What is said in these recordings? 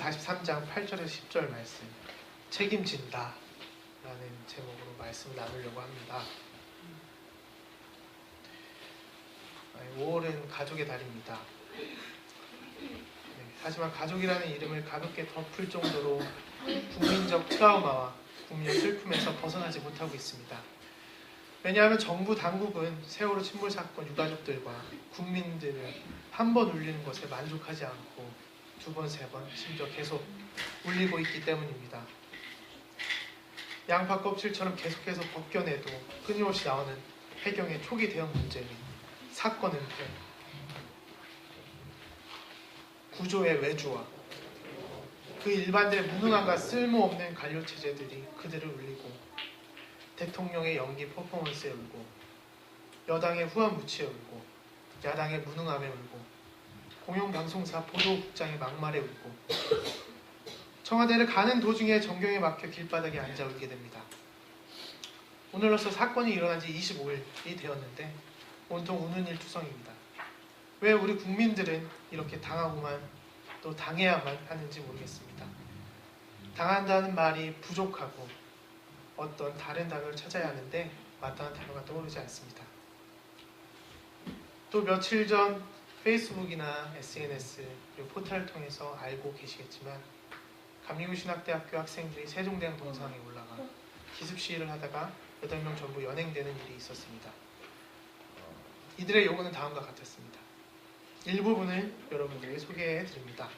43장 8절에서 10절 말씀, 책임진다 라는 제목으로 말씀을 나누려고 합니다. 5월은 가족의 달입니다. 하지만 가족이라는 이름을 가볍게 덮을 정도로 국민적 트라우마와 국민적 슬픔에서 벗어나지 못하고 있습니다. 왜냐하면 정부 당국은 세월호 침몰 사건 유가족들과 국민들을 한 번 울리는 것에 만족하지 않고 두 번, 세 번, 심지어 계속 울리고 있기 때문입니다. 양파 껍질처럼 계속해서 벗겨내도 끊임없이 나오는 해경의 초기 대응 문제 및 사건 은폐, 구조의 외주화, 그 일반들의 무능함과 쓸모없는 관료체제들이 그들을 울리고, 대통령의 연기 퍼포먼스에 울고, 여당의 후한 무치에 울고, 야당의 무능함에 울고, 공영방송사 보도국장의 막말에 울고, 청와대를 가는 도중에 정경에 막혀 길바닥에 앉아 울게 됩니다. 오늘로써 사건이 일어난 지 25일이 되었는데 온통 우는 일투성입니다. 왜 우리 국민들은 이렇게 당하고만 또 당해야만 하는지 모르겠습니다. 당한다는 말이 부족하고 어떤 다른 단어를 찾아야 하는데 마땅한 단어가 떠오르지 않습니다. 또 며칠 전 페이스북이나 SNS 그리고 포털을 통해서 알고 계시겠지만 감리교신학대학교 학생들이 세종대왕 동상에 올라가 기습 시위를 하다가 8명 전부 연행되는 일이 있었습니다. 이들의 요구는 다음과 같았습니다. 일부분을 여러분들에게 소개해 드립니다.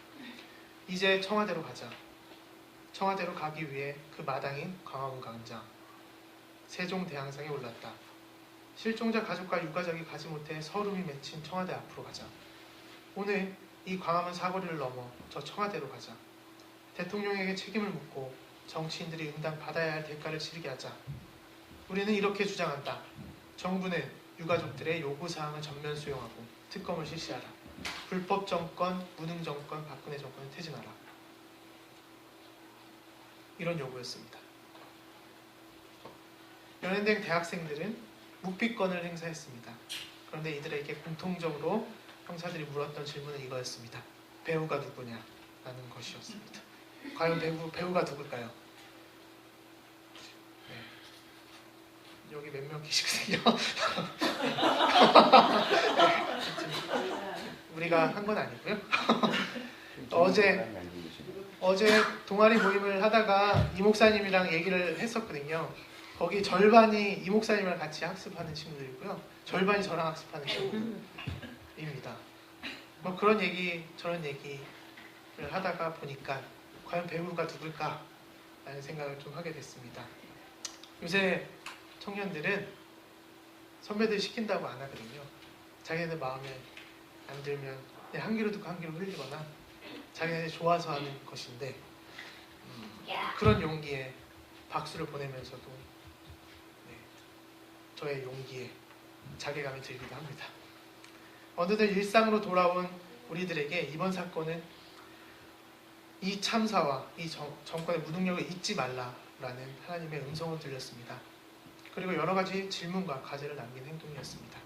이제 청와대로 가자. 청와대로 가기 위해 그 마당인 광화문 광장, 세종대왕상에 올랐다. 실종자 가족과 유가족이 가지 못해 서름이 맺힌 청와대 앞으로 가자. 오늘 이 광화문 사거리를 넘어 저 청와대로 가자. 대통령에게 책임을 묻고 정치인들이 응당 받아야 할 대가를 치르게 하자. 우리는 이렇게 주장한다. 정부는 유가족들의 요구사항을 전면 수용하고 특검을 실시하라. 불법 정권, 무능 정권, 박근혜 정권을 퇴진하라. 이런 요구였습니다. 연행된 대학생들은 묵비권을 행사했습니다. 그런데 이들에게 공통적으로 형사들이 물었던 질문은 이거였습니다. 배우가 누구냐? 라는 것이었습니다. 과연 배우가 누굴까요? 네. 여기 몇 명 계시거든요. 우리가 한 건 아니고요. 어제 동아리 모임을 하다가 이 목사님이랑 얘기를 했었거든요. 거기 절반이 이 목사님이랑 같이 학습하는 친구들이고요. 절반이 저랑 학습하는 친구들입니다. 뭐 그런 얘기, 저런 얘기를 하다가 보니까 과연 배우가 누굴까? 라는 생각을 좀 하게 됐습니다. 요새 청년들은 선배들이 시킨다고 안 하거든요. 자기네들 마음에 안 들면 그냥 한 귀로 듣고 한 귀로 흘리거나 자기네들이 좋아서 하는 것인데 그런 용기에 박수를 보내면서도 저의 용기에 자괴감이 들기도 합니다. 어느덧 일상으로 돌아온 우리들에게 이번 사건은 이 참사와 이 정권의 무능력을 잊지 말라라는 하나님의 음성을 들렸습니다. 그리고 여러 가지 질문과 과제를 남긴 행동이었습니다.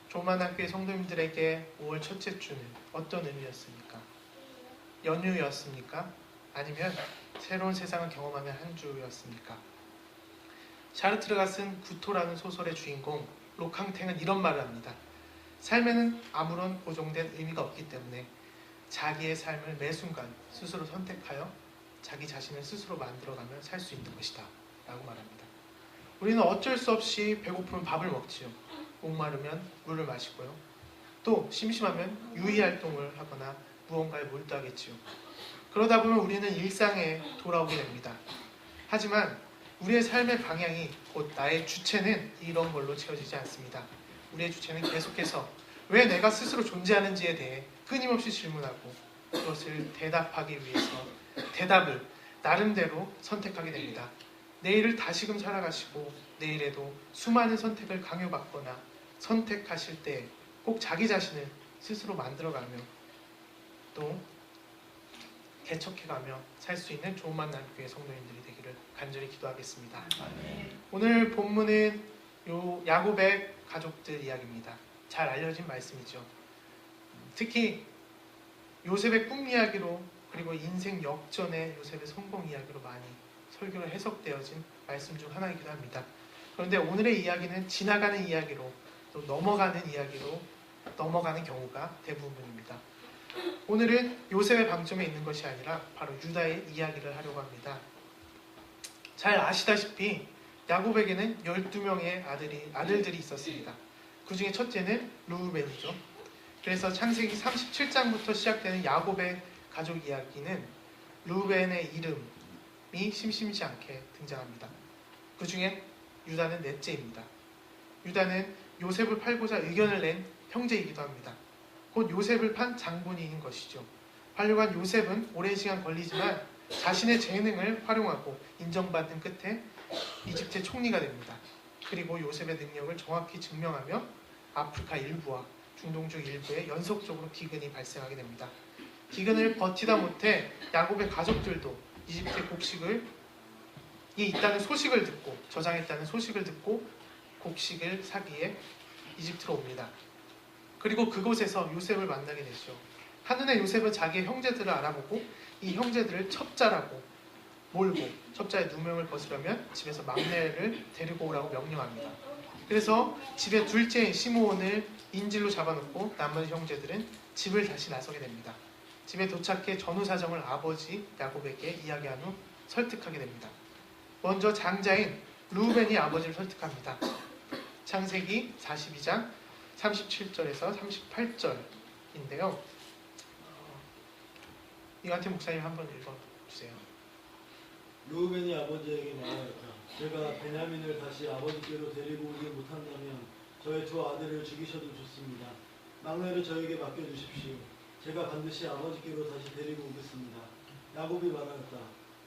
조만학교의 성도님들에게 5월 첫째 주는 어떤 의미였습니까? 연휴였습니까? 아니면 새로운 세상을 경험하는 한 주였습니까? 샤르트르가 쓴 구토라는 소설의 주인공 로캉탱은 이런 말을 합니다. 삶에는 아무런 고정된 의미가 없기 때문에 자기의 삶을 매 순간 스스로 선택하여 자기 자신을 스스로 만들어가며 살 수 있는 것이다 라고 말합니다. 우리는 어쩔 수 없이 배고프면 밥을 먹지요. 목마르면 물을 마시고요. 또 심심하면 유의활동을 하거나 무언가에 몰두하겠지요. 그러다 보면 우리는 일상에 돌아오게 됩니다. 하지만 우리의 삶의 방향이 곧 나의 주체는 이런 걸로 채워지지 않습니다. 우리의 주체는 계속해서 왜 내가 스스로 존재하는지에 대해 끊임없이 질문하고 그것을 대답하기 위해서 대답을 나름대로 선택하게 됩니다. 내일을 다시금 살아가시고 내일에도 수많은 선택을 강요받거나 선택하실 때 꼭 자기 자신을 스스로 만들어가며 또 개척해가며 살 수 있는 좋은 만남 교회 성도님들이 되기를 간절히 기도하겠습니다. 오늘 본문은 야곱의 가족들 이야기입니다. 잘 알려진 말씀이죠. 특히 요셉의 꿈 이야기로 그리고 인생 역전의 요셉의 성공 이야기로 많이 설교로 해석되어진 말씀 중 하나이기도 합니다. 그런데 오늘의 이야기는 지나가는 이야기로 또 넘어가는 이야기로 넘어가는 경우가 대부분입니다. 오늘은 요셉의 방점에 있는 것이 아니라 바로 유다의 이야기를 하려고 합니다. 잘 아시다시피 야곱에게는 12명의 아들들이 있었습니다. 그 중에 첫째는 르우벤이죠. 그래서 창세기 37장부터 시작되는 야곱의 가족 이야기는 르우벤의 이름이 심심치 않게 등장합니다. 그 중에 유다는 넷째입니다. 유다는 요셉을 팔고자 의견을 낸 형제이기도 합니다. 곧 요셉을 판 장본인인 것이죠. 팔려간 요셉은 오랜 시간 걸리지만 자신의 재능을 활용하고 인정받은 끝에 이집트의 총리가 됩니다. 그리고 요셉의 능력을 정확히 증명하며 아프리카 일부와 중동 쪽 일부에 연속적으로 기근이 발생하게 됩니다. 기근을 버티다 못해 야곱의 가족들도 이집트의 곡식이 있다는 소식을 듣고 저장했다는 소식을 듣고 곡식을 사기에 이집트로 옵니다. 그리고 그곳에서 요셉을 만나게 되죠. 한눈에 요셉은 자기의 형제들을 알아보고 이 형제들을 첩자라고 몰고 첩자의 누명을 벗으려면 집에서 막내를 데리고 오라고 명령합니다. 그래서 집의 둘째인 시므온을 인질로 잡아놓고 나머지 형제들은 집을 다시 나서게 됩니다. 집에 도착해 전후 사정을 아버지 야곱에게 이야기한 후 설득하게 됩니다. 먼저 장자인 르우벤이 아버지를 설득합니다. 창세기 42장 37절에서 38절인데요. 이관태 목사님 한번 읽어주세요. 르우벤이 아버지에게 말하였다. 제가 베냐민을 다시 아버지께로 데리고 오지 못한다면 저의 두 아들을 죽이셔도 좋습니다. 막내를 저에게 맡겨주십시오. 제가 반드시 아버지께로 다시 데리고 오겠습니다. 야곱이 말하였다.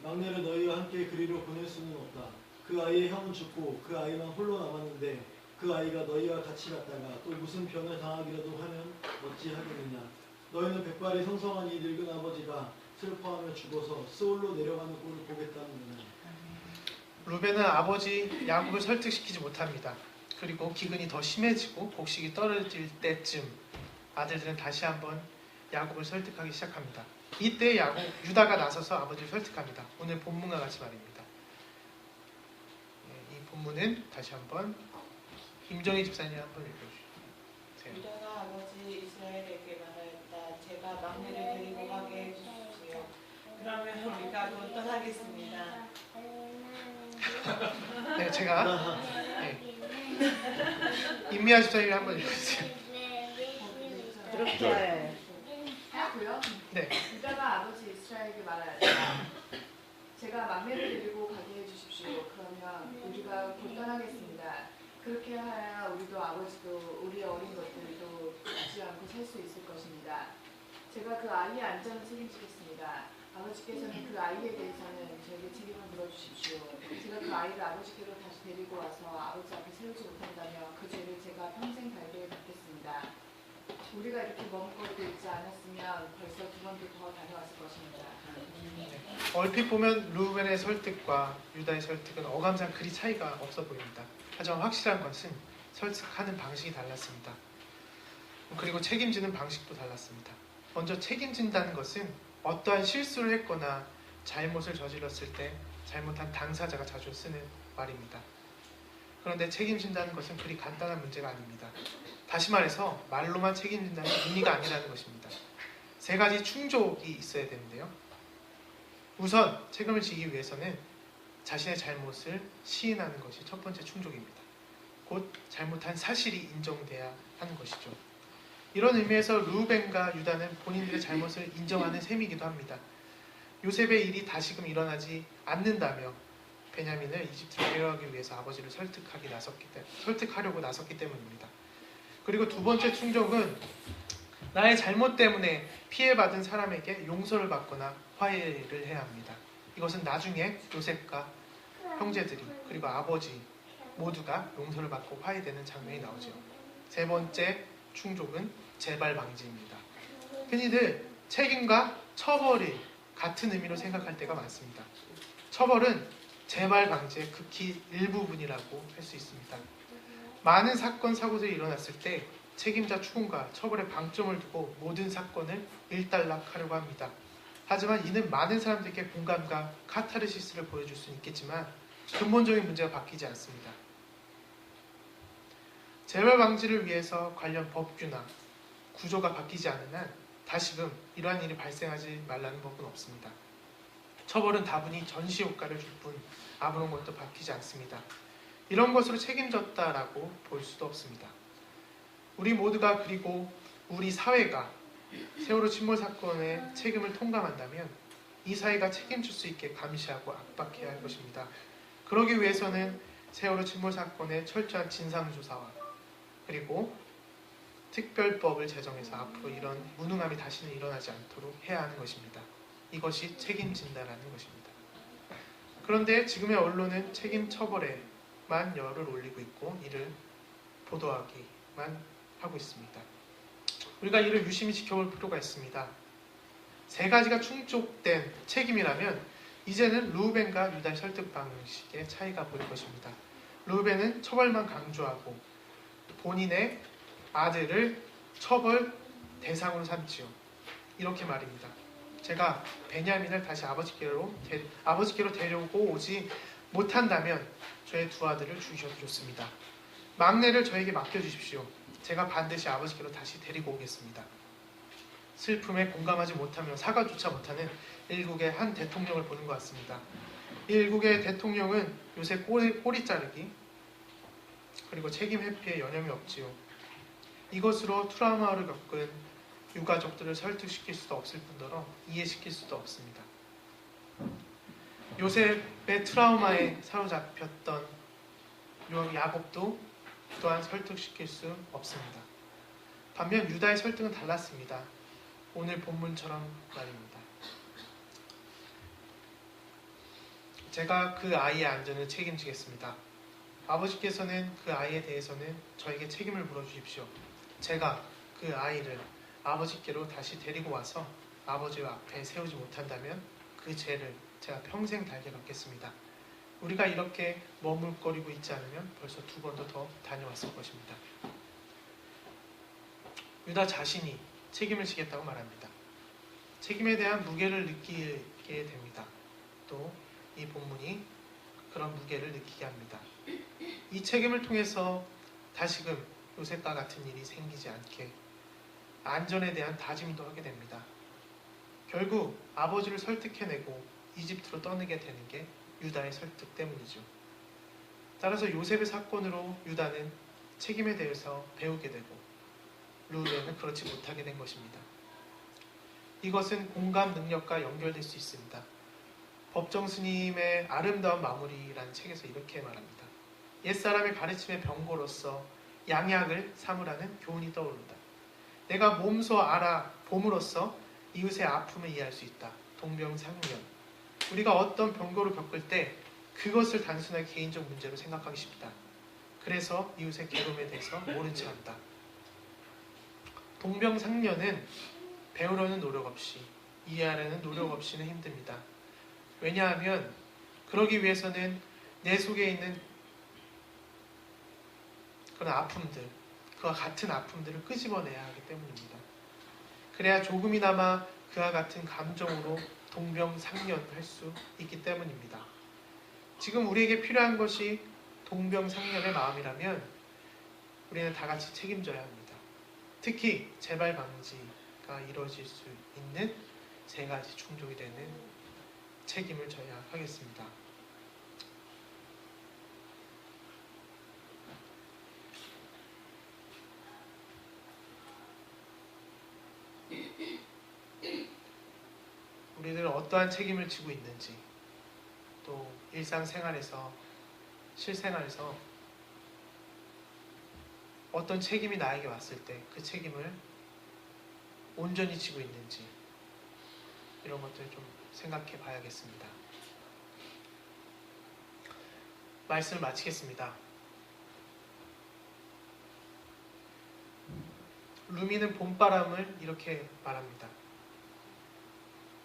막내를 너희와 함께 그리로 보낼 수는 없다. 그 아이의 형은 죽고 그 아이만 홀로 남았는데 그 아이가 너희와 같이 갔다가 또 무슨 변을 당하기라도 하면 어찌하겠느냐. 너희는 백발이 성성한 이 늙은 아버지가 슬퍼하며 죽어서 스올로 내려가는 꼴을 보겠다는구나. 르우벤은 아버지 야곱을 설득시키지 못합니다. 그리고 기근이 더 심해지고 곡식이 떨어질 때쯤 아들들은 다시 한번 야곱을 설득하기 시작합니다. 이때 유다가 나서서 아버지를 설득합니다. 오늘 본문과 같이 말입니다. 이 본문은 다시 한번 김정희 집사님 한번 읽어주세요. 유다가 아버지 이스라엘에게 말하였다. 제가 막내를 데리고 가게 해주십시오. 그러면 우리가 곧 떠나겠습니다. 네, 제가 임미아 집사님이 한번 읽어주세요. 그렇게 하고요. 네. 유다가 아버지 이스라엘에게 말하였다. 제가 막내를 데리고 가게 해주십시오. 그러면 우리가 곧 떠나겠습니다. 그렇게 하여 우리도 아버지도 우리 어린 것들도 죽지 않고 살 수 있을 것입니다. 제가 그 아이의 안전을 책임지겠습니다. 아버지께서는 그 아이에 대해서는 저에게 책임을 물어주십시오. 제가 그 아이를 아버지께로 다시 데리고 와서 아버지 앞에 세우지 못한다면 그 죄를 제가 평생 발배해 받겠습니다. 우리가 이렇게 머뭇거리고 있지 않았으면 벌써 두 번도 더 다녀왔을 것입니다. 얼핏 보면 르우벤의 설득과 유다의 설득은 어감상 그리 차이가 없어 보입니다. 하지만 확실한 것은 설득하는 방식이 달랐습니다. 그리고 책임지는 방식도 달랐습니다. 먼저 책임진다는 것은 어떠한 실수를 했거나 잘못을 저질렀을 때 잘못한 당사자가 자주 쓰는 말입니다. 그런데 책임진다는 것은 그리 간단한 문제가 아닙니다. 다시 말해서 말로만 책임진다는 의미가 아니라는 것입니다. 세 가지 충족이 있어야 되는데요. 우선 책임을 지기 위해서는 자신의 잘못을 시인하는 것이 첫 번째 충족입니다. 곧 잘못한 사실이 인정돼야 하는 것이죠. 이런 의미에서 르우벤과 유다는 본인들의 잘못을 인정하는 셈이기도 합니다. 요셉의 일이 다시금 일어나지 않는다며 베냐민을 이집트로 데려가기 위해서 아버지를 설득하려고 나섰기 때문입니다. 그리고 두 번째 충족은 나의 잘못 때문에 피해받은 사람에게 용서를 받거나 화해를 해야 합니다. 이것은 나중에 요셉과 형제들이 그리고 아버지 모두가 용서를 받고 화해되는 장면이 나오죠. 세 번째 충족은 재발 방지입니다. 흔히들 책임과 처벌이 같은 의미로 생각할 때가 많습니다. 처벌은 재발 방지의 극히 일부분이라고 할 수 있습니다. 많은 사건, 사고들이 일어났을 때 책임자 추궁과 처벌에 방점을 두고 모든 사건을 일단락하려고 합니다. 하지만 이는 많은 사람들께 공감과 카타르시스를 보여줄 수는 있겠지만 근본적인 문제가 바뀌지 않습니다. 재발 방지를 위해서 관련 법규나 구조가 바뀌지 않는 한 다시금 이러한 일이 발생하지 말라는 법은 없습니다. 처벌은 다분히 전시 효과를 줄 뿐 아무런 것도 바뀌지 않습니다. 이런 것으로 책임졌다라고 볼 수도 없습니다. 우리 모두가 그리고 우리 사회가 세월호 침몰 사건의 책임을 통감한다면 이 사회가 책임질 수 있게 감시하고 압박해야 할 것입니다. 그러기 위해서는 세월호 침몰 사건의 철저한 진상조사와 그리고 특별법을 제정해서 앞으로 이런 무능함이 다시는 일어나지 않도록 해야 하는 것입니다. 이것이 책임진다라는 것입니다. 그런데 지금의 언론은 책임 처벌에만 열을 올리고 있고 이를 보도하기만 하고 있습니다. 우리가 이를 유심히 지켜볼 필요가 있습니다. 세 가지가 충족된 책임이라면 이제는 루벤과 유다의 설득 방식의 차이가 보일 것입니다. 루벤은 처벌만 강조하고 본인의 아들을 처벌 대상으로 삼지요. 이렇게 말입니다. 제가 베냐민을 다시 아버지께로 데려오고 오지 못한다면 저의 두 아들을 주셔도 좋습니다. 막내를 저에게 맡겨주십시오. 제가 반드시 아버지께로 다시 데리고 오겠습니다. 슬픔에 공감하지 못하며 사과조차 못하는 일국의 한 대통령을 보는 것 같습니다. 일국의 대통령은 요새 꼬리 자르기 그리고 책임 회피에 여념이 없지요. 이것으로 트라우마를 겪은 유가족들을 설득시킬 수도 없을 뿐더러 이해시킬 수도 없습니다. 요셉의 트라우마에 사로잡혔던 야곱도 또한 설득시킬 수 없습니다. 반면 유다의 설득은 달랐습니다. 오늘 본문처럼 말입니다. 제가 그 아이의 안전을 책임지겠습니다. 아버지께서는 그 아이에 대해서는 저에게 책임을 물어주십시오. 제가 그 아이를 아버지께로 다시 데리고 와서 아버지 앞에 세우지 못한다면 그 죄를 제가 평생 달게 받겠습니다. 우리가 이렇게 머물거리고 있지 않으면 벌써 2번도 더 다녀왔을 것입니다. 유다 자신이 책임을 지겠다고 말합니다. 책임에 대한 무게를 느끼게 됩니다. 또 이 본문이 그런 무게를 느끼게 합니다. 이 책임을 통해서 다시금 요셉과 같은 일이 생기지 않게 안전에 대한 다짐도 하게 됩니다. 결국 아버지를 설득해내고 이집트로 떠나게 되는 게 유다의 설득 때문이죠. 따라서 요셉의 사건으로 유다는 책임에 대해서 배우게 되고 루벤은 그렇지 못하게 된 것입니다. 이것은 공감 능력과 연결될 수 있습니다. 법정 스님의 아름다운 마무리라는 책에서 이렇게 말합니다. 옛사람의 가르침의 병고로서 양약을 삼으라는 교훈이 떠오른다. 내가 몸소 알아 봄으로써 이웃의 아픔을 이해할 수 있다. 동병상련. 우리가 어떤 병고를 겪을 때 그것을 단순하게 개인적 문제로 생각하기 쉽다. 그래서 이웃의 괴로움에 대해서 모른 체 한다. 동병상련은 배우려는 노력 없이 이해하려는 노력 없이는 힘듭니다. 왜냐하면 그러기 위해서는 내 속에 있는 그런 아픔들, 그와 같은 아픔들을 끄집어내야 하기 때문입니다. 그래야 조금이나마 그와 같은 감정으로 동병상련할 수 있기 때문입니다. 지금 우리에게 필요한 것이 동병상련의 마음이라면 우리는 다 같이 책임져야 합니다. 특히 재발 방지가 이루어질 수 있는 3가지 충족이 되는 책임을 져야 하겠습니다. 우리들은 어떠한 책임을 지고 있는지, 또 일상생활에서, 실생활에서 어떤 책임이 나에게 왔을 때 그 책임을 온전히 지고 있는지, 이런 것들을 좀 생각해 봐야겠습니다. 말씀을 마치겠습니다. 루미는 봄바람을 이렇게 말합니다.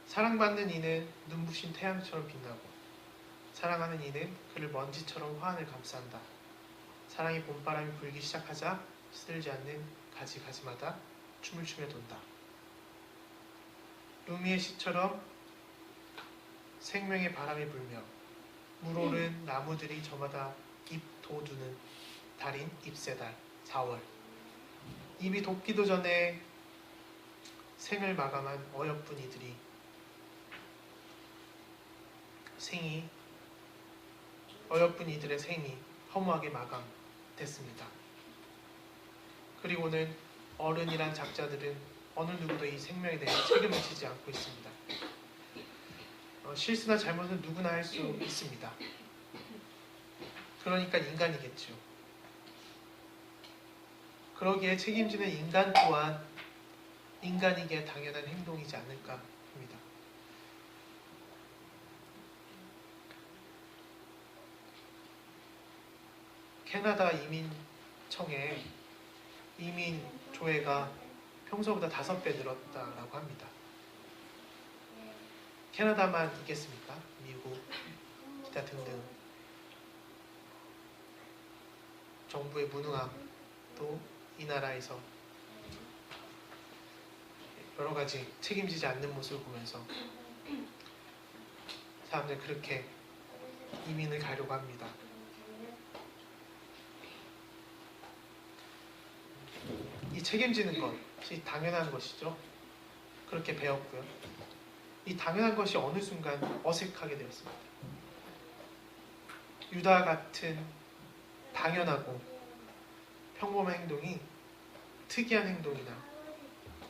사랑받는 이는 눈부신 태양처럼 빛나고 사랑하는 이는 그를 먼지처럼 화환을 감싼다. 사랑이 봄바람이 불기 시작하자 시들지 않는 가지가지마다 춤을 추며 돈다. 루미의 시처럼 생명의 바람이 불며 물오른 나무들이 저마다 잎 돋우는 달인 잎새달 4월. 이미 돋기도 전에 생을 마감한 어여쁜 이들이 어여쁜 이들의 생이 허무하게 마감됐습니다. 그리고는 어른이란 작자들은 어느 누구도 이 생명에 대해 책임을 지지 않고 있습니다. 실수나 잘못은 누구나 할 수 있습니다. 그러니까 인간이겠죠. 그러기에 책임지는 인간 또한 인간이기에 당연한 행동이지 않을까 합니다. 캐나다 이민청에 이민 조회가 평소보다 5배 늘었다라고 합니다. 캐나다만 있겠습니까? 미국, 기타 등등 정부의 무능함도 이 나라에서 여러 가지 책임지지 않는 모습을 보면서 사람들이 그렇게 이민을 가려고 합니다. 이 책임지는 것이 당연한 것이죠. 그렇게 배웠고요. 이 당연한 것이 어느 순간 어색하게 되었습니다. 유다 같은 당연하고 평범한 행동이 특이한 행동이나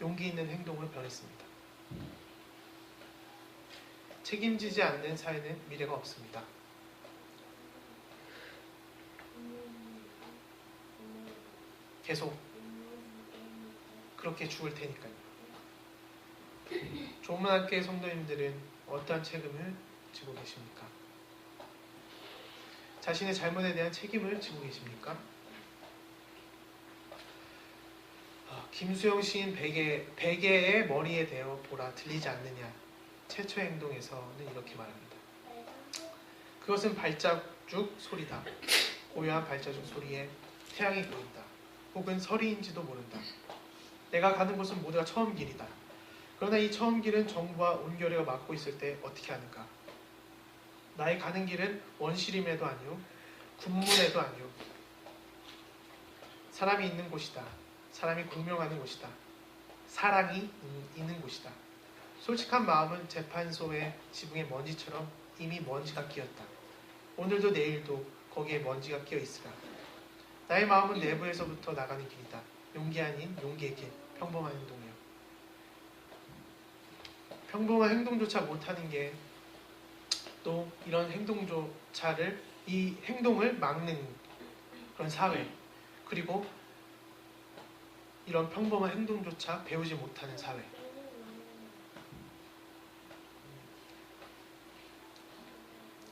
용기 있는 행동으로 변했습니다. 책임지지 않는 사회는 미래가 없습니다. 계속 그렇게 죽을 테니까요. 조문학교의 성도님들은 어떠한 책임을 지고 계십니까? 자신의 잘못에 대한 책임을 지고 계십니까? 김수영 시인 베개의 머리에 대어 보라 들리지 않느냐 최초의 행동에서는 이렇게 말합니다. 그것은 발자국 소리다. 고요한 발자국 소리에 태양이 보인다. 혹은 서리인지도 모른다. 내가 가는 곳은 모두가 처음 길이다. 그러나 이 처음 길은 정부와 온교례가 막고 있을 때 어떻게 하는가? 나의 가는 길은 원시림에도 아니오, 군문에도 아니오. 사람이 있는 곳이다. 사람이 공명하는 곳이다. 사랑이 있는 곳이다. 솔직한 마음은 재판소의 지붕의 먼지처럼 이미 먼지가 끼었다. 오늘도 내일도 거기에 먼지가 끼어 있으라. 나의 마음은 내부에서부터 나가는 길이다. 용기 아닌 용기의 길, 평범한 행동이요. 평범한 행동조차 못하는 게 또 이런 행동조차를 이 행동을 막는 그런 사회, 그리고 이런 평범한 행동조차 배우지 못하는 사회.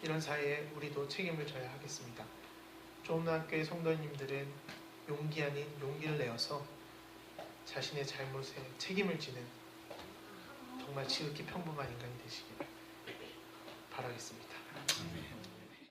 이런 사회에 우리도 책임을 져야 하겠습니다. 조문학교의 성도님들은 용기 아닌 용기를 내어서 자신의 잘못에 책임을 지는 정말 지극히 평범한 인간이 되시길 바라겠습니다.